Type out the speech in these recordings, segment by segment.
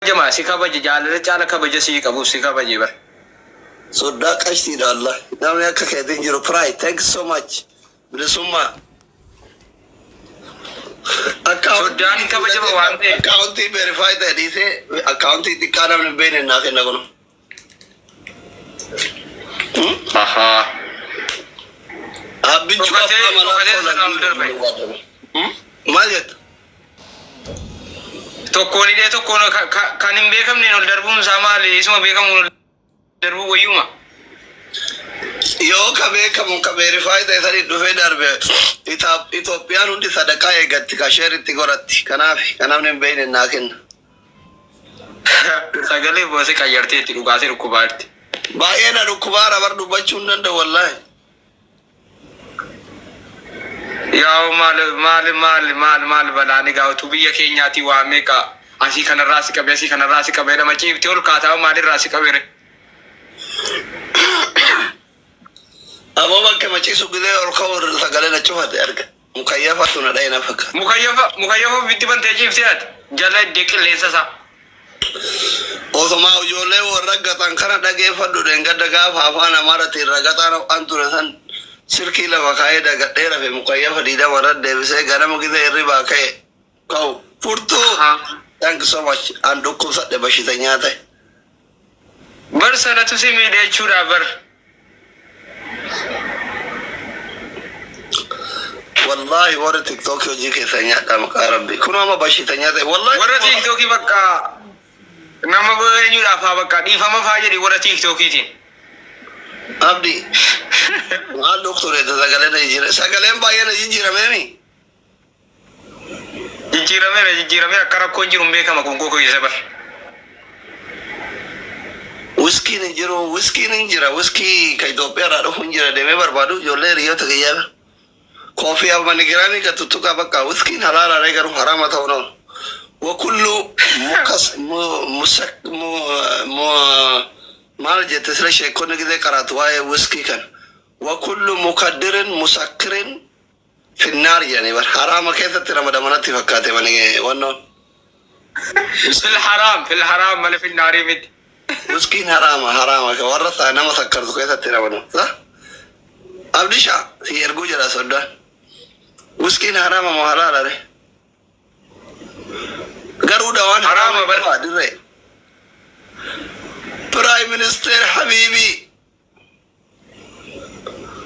Jama si kabaje jaalala caala kabaje si qabu si kabaje bar. Sodaa qashtiidha Allah. Namni akka keetiin jiru pride. Thank you so much. Bilisummaa. Sodaan kabajama waan ta'eef. Akkaawuntii verify ta'e dhiisee akkaawuntii xiqqaa namni hin beekne naa kenna kun. Ahaa. Abbiin cufattee maal jettu? Tokkoon idee tokkoon kan hin beekamneen ol darbuun isaa maali? Isuma beekamuun ol darbuu wayyuma. Yoo ka beekamu ka verify ta'e sanii dhufee darbe Itoophiyaan hundi sadaqaa eegatti ka sheeritti goratti. Kanaaf namni hin beekne naa kenna. Sagalee boosee qayyarteetti dhugaasee dhukkubaatti. Baay'ee na dhukkubaara bar dubbachuu hin danda'u wallaahi. Yaa'u maal balaani gaawtu biyya keenyaati waa meeqa asii kanarraa si qabee nama ciiftee ol kaataa maalirraa si qabere. Aboo bakka maciisu gidee ol ka'u sagalee na cufate arga. Mukayyafaatu na dha'e na fakkaata. Mukayyafa bitti bantee ciiftee ati jala iddee qilleensa isaa. Osumaa ijoollee warra gatan kana dhageeffadhu gadda gaafa afaan amaaratiin ragataan an ture san sirkii lafa kaa'ee dagadhee rafe mukayyafa diidama irra deebisee ganama gidee hirribaa ka'e ka'u furtuu. Thank you so much. An dhukkubsadhe bashiteenyaa ta'e. Bar sanatu si miidhee jechuudha bar. Wallahi warra TikTok hojii keessa nyaadha maqaa rabbi. Kun amma bashiteenyaa ta'e. Wallahi warra TikTok bakka nama eenyuudhaaf haa bakka dhiifama faa jedhi warra TikTokiitiin. Abdi. Maal doktore sagalee na jijjiirame. Sagaleen baay'ee na jijjiirameemi. Jijjiiramee akka rakkoon jiru hin beekama kun koo keessa bar. Wiskiin hin jiru, wiskiin hin jira, wiskii ka Itoophiyaadhaa dhufu hin jira deemee barbaadu ijoollee hiriyoota kiyyaa. Koofii abbaan giraamii ka tuttuqaa bakka wiskiin halaalaadha garuu haraama ta'uu noonu. Wakullu maal jette sila sheekonni gidee qaraatu waa'ee wiskii kan. Wakullu mukaddirin musakkirin finnaar jedhanii bar haraama keessatti ramadamanatti fakkaate mani wannoon. Fil haraam malee finnaarii miti. Wiskiin haraama ka warra isaa nama sakkartu keessatti ramadamu. Abdishaa si erguu jira soddaan. Wiskiin haraama moo halaala re? Garuu dhawaan haraama bar dirree. Prime Minister Habibi.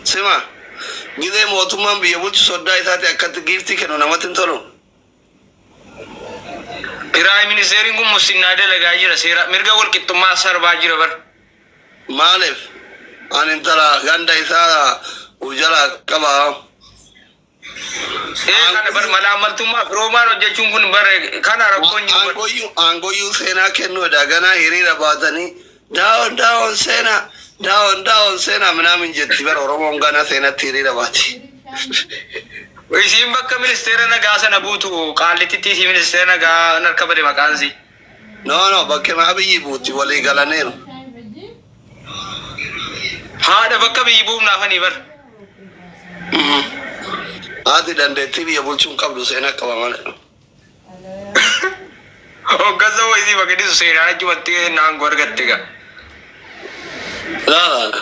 Sima. Gidee mootummaan biyya bulchu soddaa isaati akkatti giiftii kennu namatti hin tolu. Prime Ministeriin kun musinnaa dalagaa jira seera mirga walqixxummaa sarbaa jira bar. Maaliif? Ani intala ganda isaa ujala qabaa. Kana bar malaamaltummaa firoomaan hojjechuun kun bar kana rakkoon jiru. Aangoyyuu seenaa kennuudha ganaa hiriira baatanii daawon seenaa minaamin jetti bar Oromoon ganaa seenatti hiriira baati. Isiin bakka ministeera nagaa sana buutu qaallittitti isii ministeera nagaa narka bade maqaansi. No bakka maa biyyi buuti walii galaneeru. Haadha bakka biyyi buufnaafanii bar. Haati dandeettii biyya bulchuun qabdu seenaa qaba malee. Hoggasa wayisii bakka dhiisu seenaa ajjumatti naangoo argatte gaa. Laala.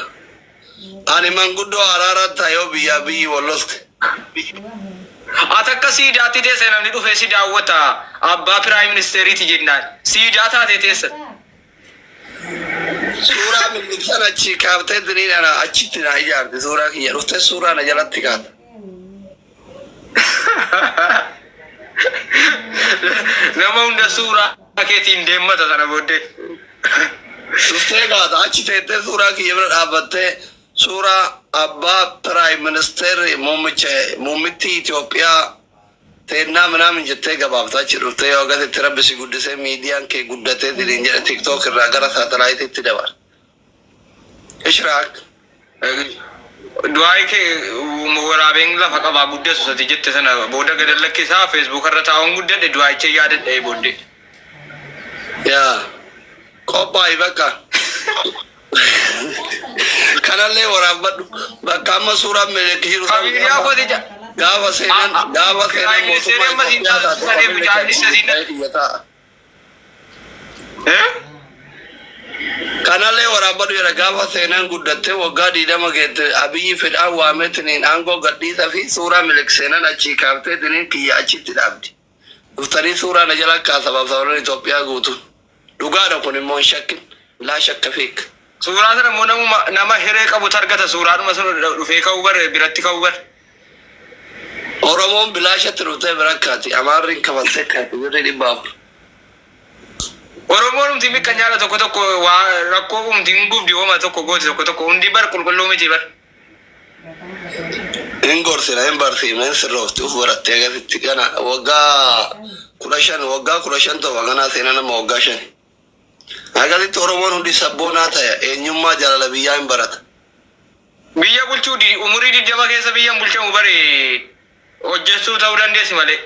Ani manguddoo araaraa taayoo biyyi walloste. Ati akka siidaatti teessa namni dhufee si daawwata abbaa Prime Ministeriiti jennaan. Siidaa taatee teessa. Suuraa miliksaan achi kaaftee diriidhaan achitti na ijaarte suuraa kiyya dhuftee suuraa na jalatti kaata. Nama hunda suuraa keetiin deemmata sana booddee. Dhuftee kaata achi teettee suuraa kiyya bira dhaabbattee suuraa abbaa Prime Minister muummitti Itoophiyaa teennaa minaamin jettee gabaabtaa achi dhuftee yoo gasitti rabbisi guddisee miidiyaan kee guddatee diriin jedhe TikTok irraa gara saatalaayitiitti dabala. Ishraaq. Du'aayi kee waraabeen lafa qabaa guddeessu sati jette sana booda gad lakkisaa Facebook irra taa'uun guddadhe du'aayicha yaadadhe booddee. Yaa qophaa'i bakka. Kanallee waraabadhu bakka amma suuraan meeqi jiru. Gaafa seenan mootummaa Itoophiyaa taate. kanallee waraabadu jedha gaafa seenaan guddatte waggaa 20 geette abiyyi fedhaan waametiniin aangoo gadhiisa fi suuraa milikseenan achii kaaftee kiyya achitti dhaabdi. Dhuftanii suuraa na jala kaasabaaf sababni Itoophiyaa guutuun. Dhugaadha kun immoo hin shakkin. Laa shakka feek. Suuraa sana immoo nama hiree qabutu argata. Suuraadhuma sun dhufee ka'uu bare biratti ka'uu bare. Oromoon bilaashatti dhuftee bira kaati. Amaarriin kafattee kaati. Birri dhibbaaf. Oromoon umti mikka nyaala tokko tokko waa rakkoo umti hin gubdi hooma tokko gooti tokko tokko hundi bar qulqulluu miti bar. Hin gorsina hin barsiifne sirroofti uf barattee agasitti kana waggaa 15 ta'u ganaa seenaa nama waggaa 5. Agasitti Oromoon hundi sabboonaa ta'e eenyummaa jaalala biyyaa hin barata. Biyya bulchuu umurii 20 keessa biyyan bulchamu bare hojjechuu ta'uu dandeessi malee.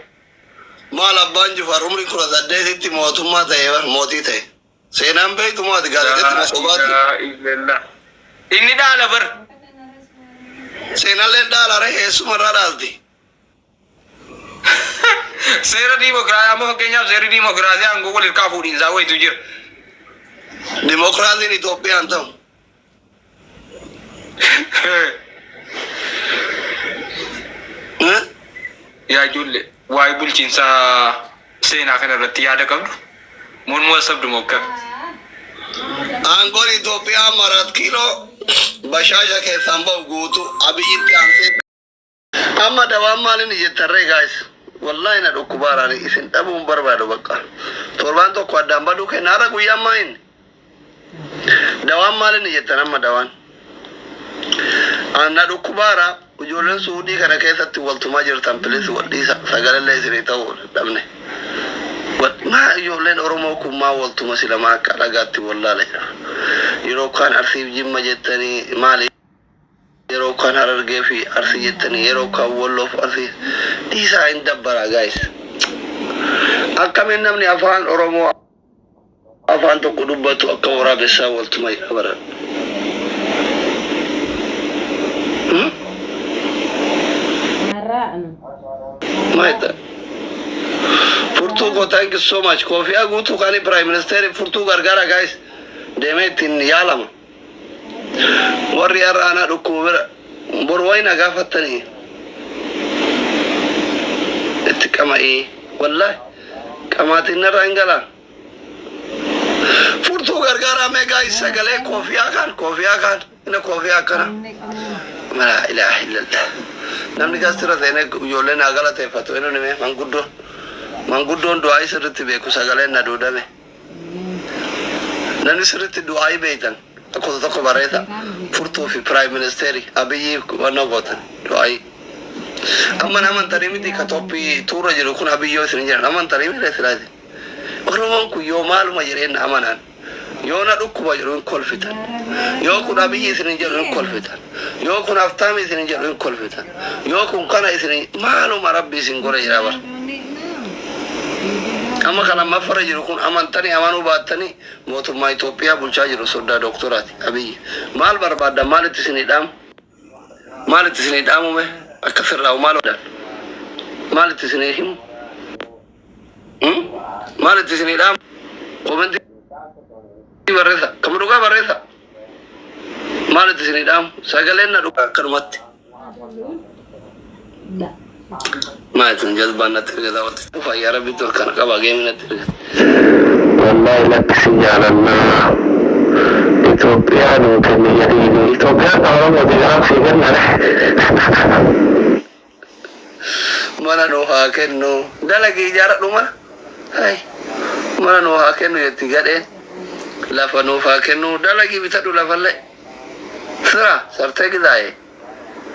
Maal abbaan Jifaar umrii 18tti mootummaa ta'e mootii ta'e. Seenaan beektumaati gaazexeetti masobaati. Inni dhaala bar. Seenallee dhaalare eessumarraa dhaalti. Seera diimokiraasii amma fakkeenyaaf seerri diimokiraasii aangoo wal hirkaa fuudhiinsaa wayitu jira. Diimokiraasiin Itoophiyaan ta'u. Yaa ijoollee waa'ee bulchiinsaa seenaa kana irratti yaada qabdu mormuu sabdu mokka. Aangoon Itoophiyaa maraat kiiloo bashaasha keessaan ba'u guutu abiyyitti aansee. Amma dawaan maaliin jettarree gaayis? Wallahi na dhukkubaaraan isin dhabuun barbaadu bakka. Torbaan tokko addaan baduu kennaara guyyaan maayin. Dawaan maaliin jettan amma dawaan? Na dhukkubaara ijoolleen suudii kana keessatti waltumaa jirtan pilis wadhiisa sagalallee isinii ta'uu dhabne. Maa ijoolleen Oromoo kun maa waltuma silama akka dhagaatti wallaale jira. Yeroo kaan Arsiif Jimma jettanii maali? Yeroo kaan Harargee fi Arsii jettanii yeroo kaan Walloof Arsii dhiisaa hin dabbara gaayis. Akkamiin namni afaan Oromoo afaan tokko dubbatu akka waraabessaa waltuma bara. Maita. Furtuu thank you so much. Kofi Agutu kani Prime Minister furtuu gargara guys. Demetin yaalama. Warri arana dhukkuba borwayna gaafatani. Itti qama'i wallahi qamaatiin narra ingala. Furtuu gargara me guys sagalee Kofi Akan ina Kofi Akan. La ilaha illallah. Namni gaastira seenee ijoolleen agala teeffatu eenyu nime manguddoon du'aa sirriitti beeku sagaleen na duudame. Namni sirriitti du'aa beektan tokko bareeta furtuu fi Prime Ministeri Abiyyi wanna gootan du'aa. Amma amantanii miti ka toppii tuura jiru kun Abiyyoo isin jiran amantanii miti silaati. Oromoon kun yoo maaluma jireen amanaan. Yoo na dhukkuba jiru hin kolfitan. Yoo kun Abiyyi isin jedhu hin kolfitan. Yoo kun Aftaami isin jedhu hin kolfitan. Yoo kun kana isin maaluma Rabbi isin gore jira bar. Amma kana mafara jiru kun amantanii amanuu baattanii mootummaa Itoophiyaa bulchaa jiru soddaa doktoraati Abiyyi. Maal barbaadda maalitti isin dhaamu? Maalitti isin dhaamume akka sirraa'u maal godhan? Maalitti isin himu? Maalitti isin dhaamu? Komentii barreessa kamu dhugaa barreessa maalitti isin dhaamu sagaleen na dhugaa akkanumatti maatiin jazbaan natti ergata wanti dhufa yaa rabbi dur kana qaba geemi natti ergata wallahi lakkisi jaalannaa Itoophiyaa nuu kenne jedhiini Itoophiyaan Oromooti garaaf si kennare mana nuu haa kennu dalagii ijaaradhu mana nuu haa kennu jetti gadheen lafa nuuf haa kennu dalagii bitadhu lafallee sira sartee gidaaye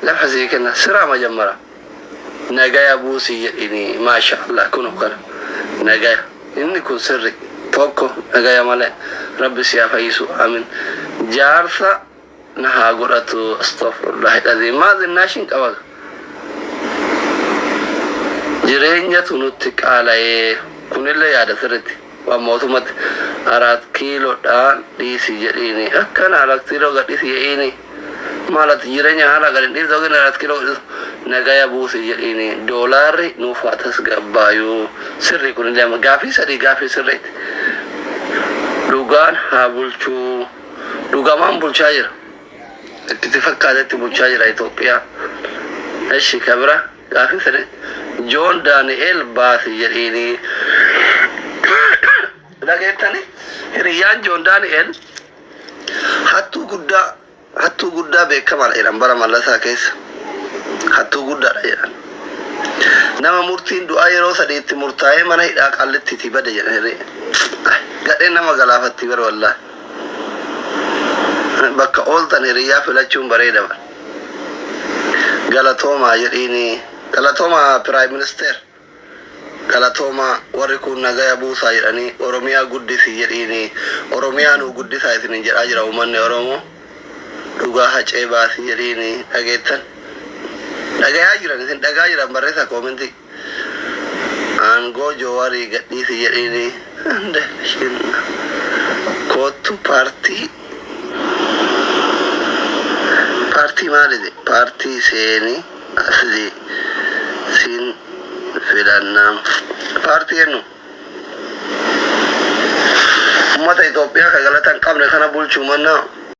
lafa sii kenna sira majammara nagaya buusii jedhini maasha Allah kunu kana nagaya inni kun sirri tokko nagaya malee rabbi si haa fayyisu amin jaarsa na haa godhatu astaghfirullah hidhadhi maazinnaashin qaba jireenyatu nutti qaala'ee kunillee yaada sirritti waan mootummatti 4 kiiloodhaan dhiisi jedhiini akkana 4 kiiloo gadhiisi jedhiini maalati jireenya haala gadhin dhiisi yookiin 4 kiiloo nagaya buusi jedhiini doolaarri nuuf haa tasgabbaayuu sirri kunillee gaafii sadii gaafii sirriitti dhugaan haa bulchuu dhugamaan bulchaa jira itti fakkaatetti bulchaa jira Itoophiyaa. Eshi kabira gaafii sani Joon Daani'eel baasi jedhini dhageettani hiriyyaan Joon Daani'eel hattuu guddaa beekamaadha jedhan bara Mallasaa keessa. Hattuu guddaadha jedhan. Nama murtiin du'aa yeroo sadiitti murtaa'ee mana hidhaa qallitti itti bada jedhan. Gadheen nama galaafatti bara wallaahi. Bakka ooltan hiriyyaa filachuun bareeda bara. Galatoomaa jedhini galatoomaa Prime Minister galatoomaa warri kun nagaya buusaa jedhanii Oromiyaa guddisi jedhini Oromiyaa nu guddisaa isin jedhaa jira uummanni Oromoo dhugaa hacee baasii jedhini dhageettan dhagayaa jiran isin dhagaa jiran barreessa koomentii aangoo Joowarii gadhiisi jedhini kootu paartii maaliti paartii seeni asli sin filannaan paartii jennu ummata Itoophiyaa ka galata hin qabne kana bulchuu mannaa